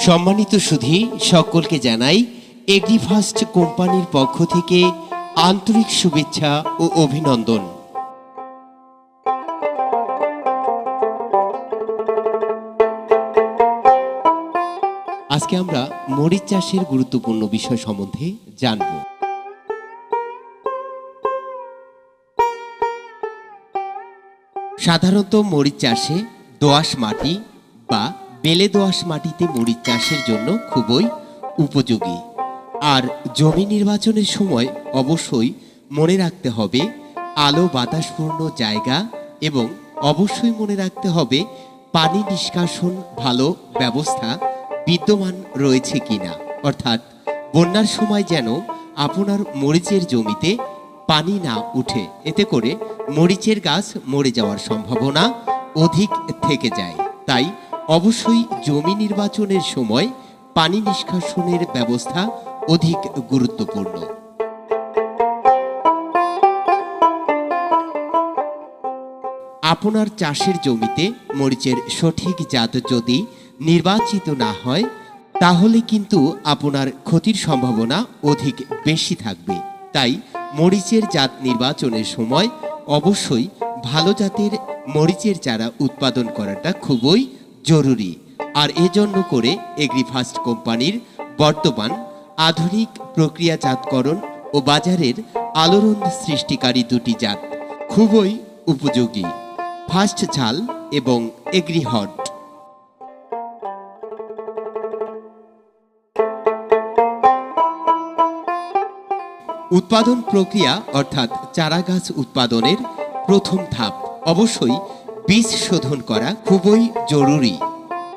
সম্মানিত সুধী সকলকে জানাই এগ্রিফার্স্ট কোম্পানির পক্ষ থেকে আন্তরিক শুভেচ্ছা ও অভিনন্দন। আজকে আমরা মরিচ চাষের গুরুত্বপূর্ণ বিষয় সম্বন্ধে জানব। সাধারণত মরিচ চাষে দোআঁশ মাটি বা বেলে দোআঁশ মাটিতে মরিচ চাষের জন্য খুবই উপযোগী। আর জমি নির্বাচনের সময় অবশ্যই মনে রাখতে হবে আলো বাতাসপূর্ণ জায়গা এবং অবশ্যই মনে রাখতে হবে পানি নিষ্কাশন ভালো ব্যবস্থা বিদ্যমান রয়েছে কিনা, অর্থাৎ বন্যার সময় যেন আপনার মরিচের জমিতে পানি না উঠে, এতে করে মরিচের গাছ মরে যাওয়ার সম্ভাবনা অধিক থেকে যায়। তাই অবশ্যই জমি নির্বাচনের সময় পানি নিষ্কাশনের ব্যবস্থা অধিক গুরুত্বপূর্ণ। আপনার চাষের জমিতে মরিচের সঠিক জাত যদি নির্বাচিত না হয় তাহলে কিন্তু আপনার ক্ষতির সম্ভাবনা অধিক বেশি থাকবে। তাই মরিচের জাত নির্বাচনের সময় অবশ্যই ভালো জাতের মরিচের চারা উৎপাদন করাটা খুবই জরুরি। আর এজন্য করে এগ্রিফার্স্ট কোম্পানির বর্তমান আধুনিক প্রক্রিয়াজাতকরণ ও বাজারের আলোড়ন সৃষ্টিকারী দুটি জাত খুবই উপযোগী, ফার্স্ট ঝাল এবং এগ্রিহট। উৎপাদন প্রক্রিয়া অর্থাৎ চারা গাছ উৎপাদনের প্রথম ধাপ অবশ্যই বীজ শোধন করা খুবই জরুরি।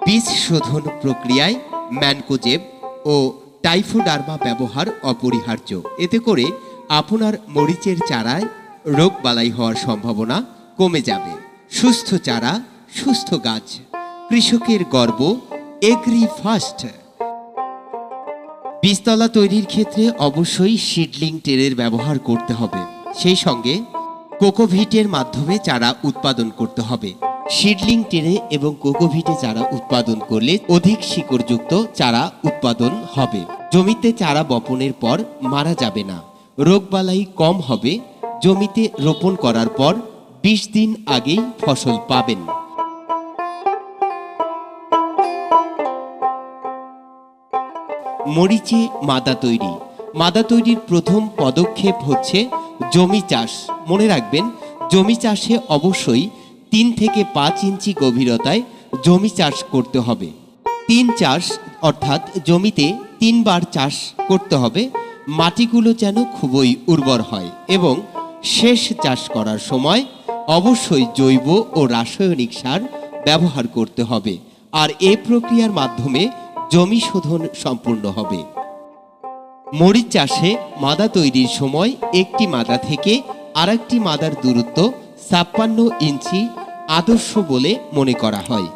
বীজ শোধন প্রক্রিয়ায় ম্যানকোজেব ও টাইফোডার্মা ব্যবহার অপরিহার্য। এতে করে আপনার মরিচের চারায় রোগবালাই হওয়ার সম্ভাবনা কমে যাবে। সুস্থ চারা সুস্থ গাছ, কৃষকের গর্ব এগ্রিফার্স্ট। বীজতলা তৈরির ক্ষেত্রে অবশ্যই সিডলিং ট্রের ব্যবহার করতে হবে। সেই সঙ্গে কোকোভিটের মাধ্যমে চারা উৎপাদন করতে হবে। সিডলিং ট্রে এবং কোকোভিটে চারা উৎপাদন করলে অধিক শিকড়যুক্ত চারা উৎপাদন হবে। জমিতে চারা বপনের পর মারা যাবে না, রোগবালাই কম হবে। জমিতে রোপণ করার পর 20 দিন আগেই ফসল পাবেন। মরিচে মাদা তৈরি। মাদা তৈরির প্রথম পদক্ষেপ হচ্ছে জমি চাষ। মনে রাখবেন জমি চাষে অবশ্যই 3 থেকে 5 ইঞ্চি গভীরতায় জমি চাষ করতে হবে। 3 চাষ অর্থাৎ জমিতে 3 বার চাষ করতে হবে। মাটিগুলো যেন খুবই উর্বর হয় এবং শেষ চাষ করার সময় অবশ্যই জৈব ও রাসায়নিক সার ব্যবহার করতে হবে। আর এই প্রক্রিয়ার মাধ্যমে জমি শোধন সম্পূর্ণ হবে। মরিচ চাষে মাদা তৈরির সময় একটি মাদা থেকে আরেকটি মাদার দূরত্ব 56 ইঞ্চি আদর্শ বলে মনে করা হয়।